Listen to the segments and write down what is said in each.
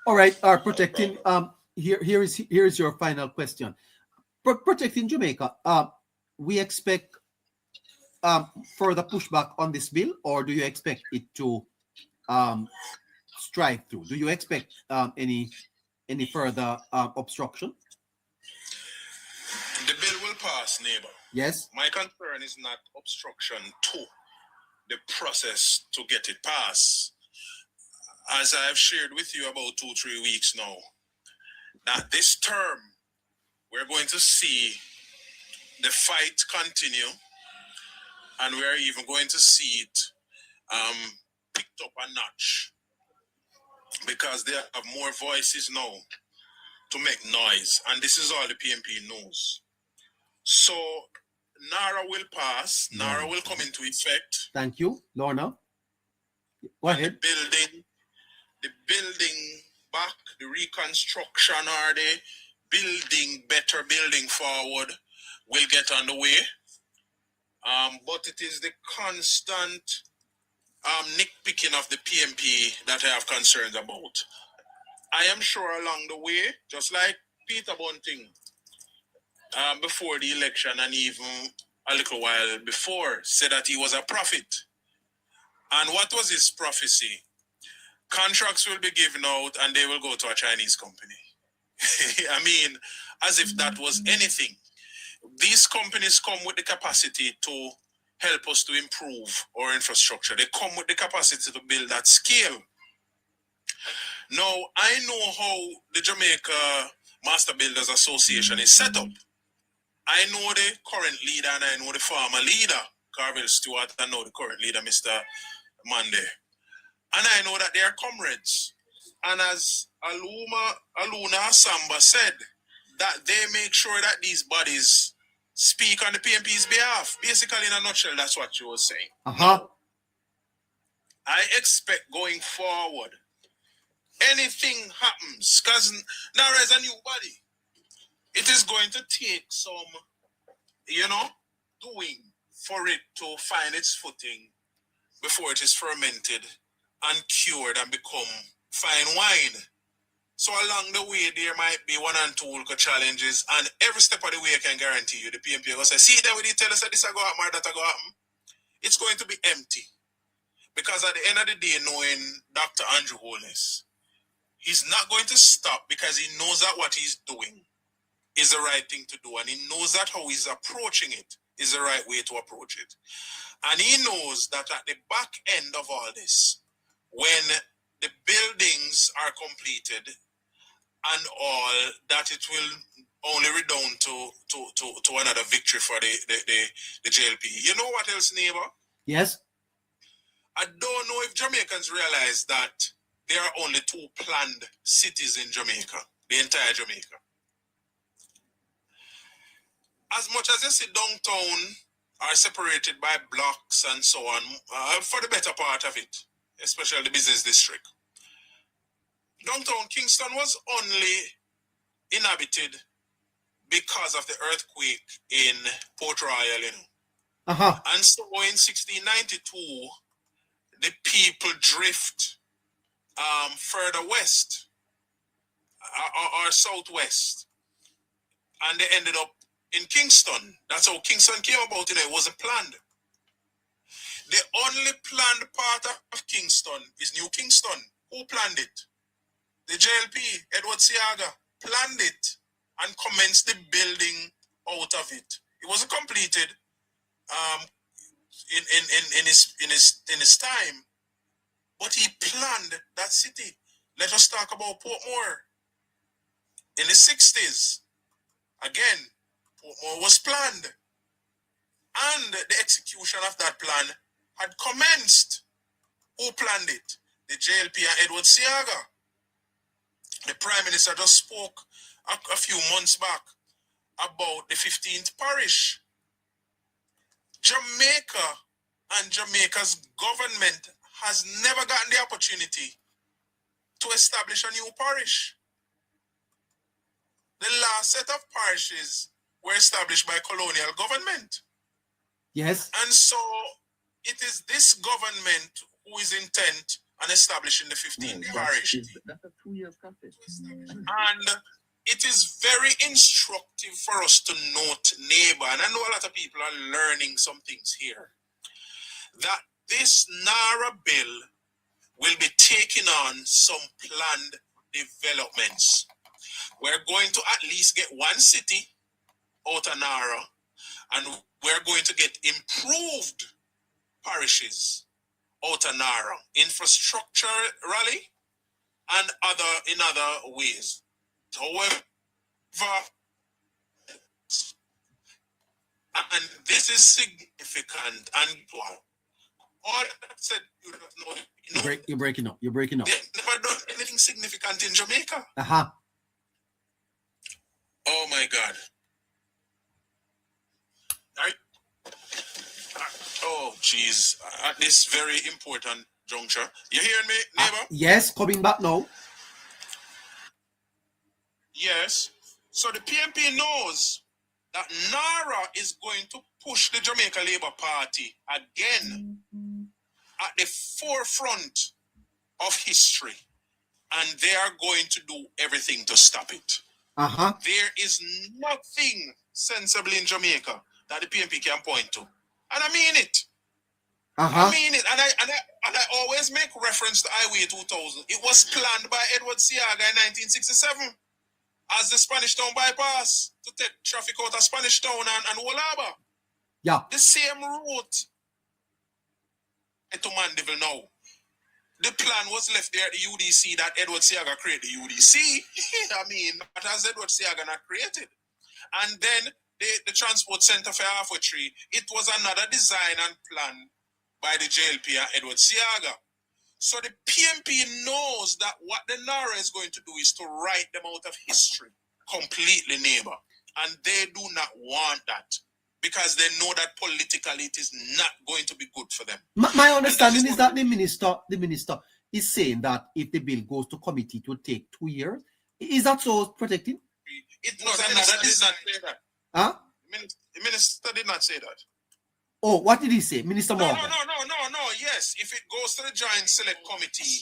All right, protecting. Here is your final question. Protecting Jamaica. We expect further pushback on this bill, or do you expect it to um stride through? Do you expect any further obstruction? The bill will pass, neighbor. Yes. My concern is not obstruction to the process to get it passed. As I've shared with you about 2-3 weeks now, that this term we're going to see the fight continue, and we're even going to see it picked up a notch because they have more voices now to make noise, and this is all the PMP knows. So NARA will pass, NARA will come into effect. Thank you, Lorna. Go ahead. The building back, the reconstruction, or the building better, building forward will get underway. But it is the constant nitpicking of the PMP that I have concerns about. I am sure along the way, just like Peter Bunting, before the election and even a little while before, said that he was a prophet. And what was his prophecy? Contracts will be given out and they will go to a Chinese company. I mean, as if that was anything. These companies come with the capacity to help us to improve our infrastructure. They come with the capacity to build that scale. Now, I know how the Jamaica Master Builders Association is set up. I know the current leader and I know the former leader, Carville Stewart, and I know the current leader, Mr. Monday. And I know that they are comrades. And as Aluna Samba said, that they make sure that these bodies speak on the PMP's behalf. Basically, in a nutshell, that's what you were saying. Now, I expect going forward, anything happens, because NARA is a new body. It is going to take some, doing for it to find its footing before it is fermented and cured and become fine wine. So along the way, there might be one and two challenges, and every step of the way, I can guarantee you, the PMP will say, see, that we did tell us that this will go happen or that will go happen. It's going to be empty. Because at the end of the day, knowing Dr. Andrew Holness, he's not going to stop because he knows that what he's doing is the right thing to do, and he knows that how he's approaching it is the right way to approach it. And he knows that at the back end of all this, when the buildings are completed and all, that it will only redound to another victory for the JLP. You know what else, neighbor? Yes. I don't know if Jamaicans realize that there are only 2 planned cities in Jamaica, the entire Jamaica. As much as you see downtown are separated by blocks and so on, for the better part of it, especially the business district. Downtown Kingston was only inhabited because of the earthquake in Port Royal, And so in 1692, the people drift further west or southwest, and they ended up in Kingston. That's how Kingston came about. It wasn't planned. The only planned part of Kingston is New Kingston. Who planned it? The JLP, Edward Siaga, planned it and commenced the building out of it. It wasn't completed in his time, but he planned that city. Let us talk about Portmore. In the 60s, again, Portmore was planned, and the execution of that plan had commenced. Who planned it? The JLP and Edward Siaga. The Prime Minister just spoke a few months back about the 15th parish. Jamaica and Jamaica's government has never gotten the opportunity to establish a new parish. The last set of parishes were established by colonial government. Yes. And so it is this government who is intent and establish in the 15th parish. That's a 2-year process. And it is very instructive for us to note, neighbor, and I know a lot of people are learning some things here, that this NARA bill will be taking on some planned developments. We're going to at least get one city out of NARA, and we're going to get improved parishes out of NARA, infrastructure rally, and in other ways. However, and this is significant, and all I said, You're breaking up. You're breaking up. They've never done anything significant in Jamaica. Uh-huh. Oh my God. Oh jeez. At this very important juncture. You hearing me, neighbor? Yes, coming back now. Yes. So the PMP knows that NARA is going to push the Jamaica Labour Party again at the forefront of history, and they are going to do everything to stop it. Uh-huh. There is nothing sensible in Jamaica that the PMP can point to, and I mean it. Uh-huh. I mean it, and I always make reference to Highway 2000. It was planned by Edward Seaga in 1967 as the Spanish Town bypass to take traffic out of Spanish Town and Wolaba. Yeah. The same route to Mandeville now. The plan was left there at the UDC that Edward Seaga created the UDC. I mean, that has Edward Seaga not created. And then the Transport Center for Halfway Tree, it was another design and plan by the JLP and Edward Seaga. So the PMP knows that what the NARA is going to do is to write them out of history completely, neighbor. And they do not want that, because they know that politically it is not going to be good for them. My understanding is that the minister is saying that if the bill goes to committee, it will take 2 years. Is that so, protecting? It was another design. Huh? The minister did not say that. Oh, what did he say, Minister Morgan? No. Yes, if it goes to the Joint Select Committee,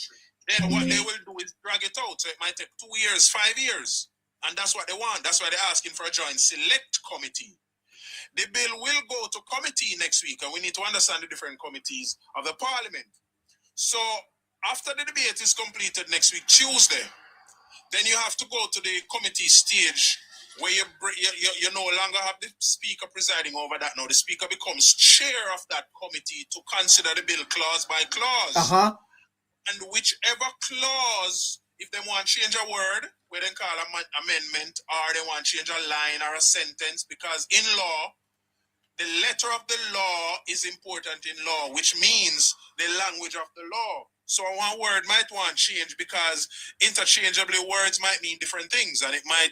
then what they will do is drag it out. So it might take 2 years, 5 years. And that's what they want. That's why they're asking for a Joint Select Committee. The bill will go to committee next week, and we need to understand the different committees of the Parliament. So after the debate is completed next week, Tuesday, then you have to go to the committee stage where you no longer have the speaker presiding over that. Now the speaker becomes chair of that committee to consider the bill clause by clause. Uh-huh. And whichever clause, if they want to change a word, where they call amendment, or they want to change a line or a sentence, because in law, the letter of the law is important in law, which means the language of the law. So one word might want change because interchangeably words might mean different things, and it might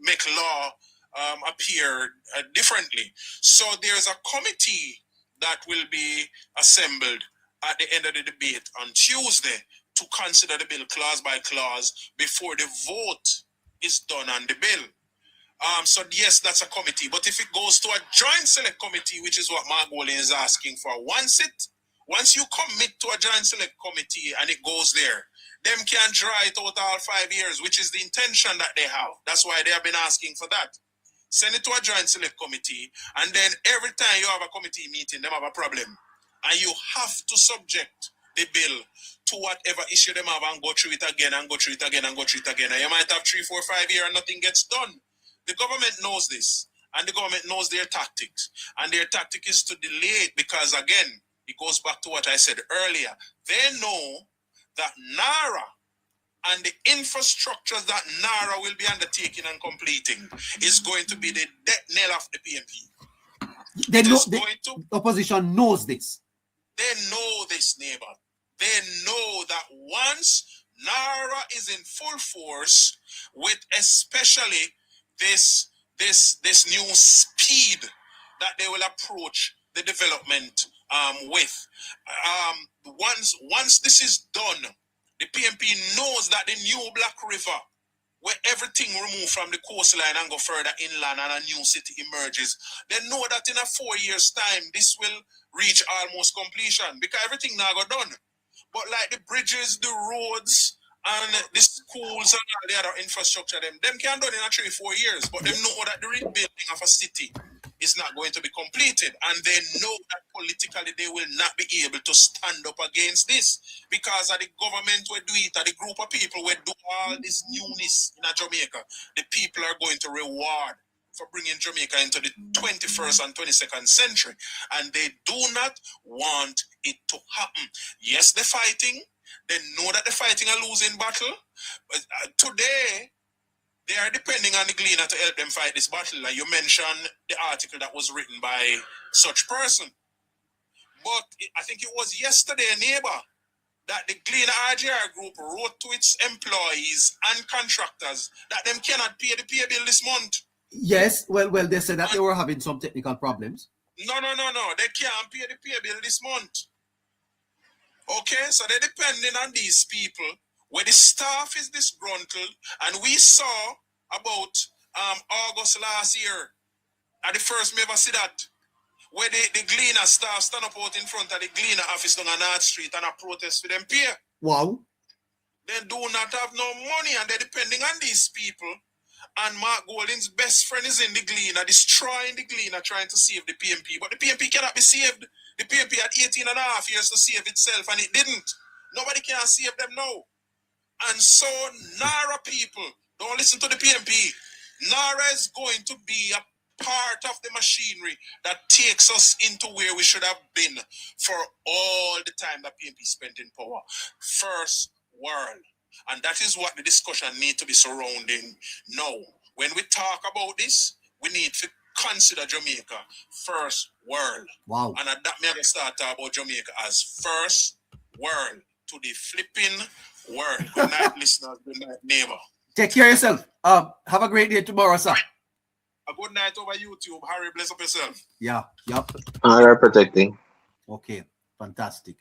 make law appear differently. So there's a committee that will be assembled at the end of the debate on Tuesday to consider the bill clause by clause before the vote is done on the bill. So yes, that's a committee. But if it goes to a Joint Select Committee, which is what Margolin is asking for, once you commit to a Joint Select Committee and it goes there, them can draw it out all 5 years, which is the intention that they have. That's why they have been asking for that. Send it to a Joint Select Committee, and then every time you have a committee meeting, them have a problem. And you have to subject the bill to whatever issue them have and go through it again and go through it again and go through it again. And you might have 3, 4, 5 years and nothing gets done. The government knows this, and the government knows their tactics. And their tactic is to delay it because, again, it goes back to what I said earlier. They know that NARA and the infrastructures that NARA will be undertaking and completing is going to be the death knell of the PMP. They know, the opposition knows this. They know this, neighbor. They know that once NARA is in full force, with especially this new speed that they will approach the development with. Once this is done, the PMP knows that the new Black River, where everything removed from the coastline and go further inland and a new city emerges, they know that in a 4 years' time, this will reach almost completion because everything now got done. But like the bridges, the roads, and the schools and all the other infrastructure, them can done in a 3-4 years, but them know that the rebuilding of a city is not going to be completed, and they know that politically they will not be able to stand up against this because of the government will do it, or the group of people will do all this newness in Jamaica. The people are going to reward for bringing Jamaica into the 21st and 22nd century, and they do not want it to happen. Yes, they're fighting. They know that they're fighting a losing battle. But today, they are depending on the Gleaner to help them fight this battle. And you mentioned the article that was written by such person. But I think it was yesterday, neighbor, that the Gleaner RGR group wrote to its employees and contractors that them cannot pay the pay bill this month. Yes, well, they said that they were having some technical problems. No. They can't pay the pay bill this month. Okay, so they're depending on these people where the staff is disgruntled, and we saw about August last year, at the first me ever see that, where the Gleaner staff stand up out in front of the Gleaner office on North Street and a protest for them pay. Wow. They do not have no money, and they're depending on these people. And Mark Golding's best friend is in the Gleaner, destroying the Gleaner, trying to save the PMP. But the PMP cannot be saved. The PMP had 18.5 years to save itself, and it didn't. Nobody can save them now. And so, NARA people, don't listen to the PMP. NARA is going to be a part of the machinery that takes us into where we should have been for all the time that PMP spent in power. First world. And that is what the discussion needs to be surrounding now. When we talk about this, we need to consider Jamaica first world. Wow. And that may I start talking about Jamaica as first world to the flipping world. Good night, listeners. Good night, neighbor. Take care of yourself. Have a great day tomorrow, sir. A good night over YouTube. Harry, bless up yourself. Yeah. Yep. All right, protecting. Okay. Fantastic.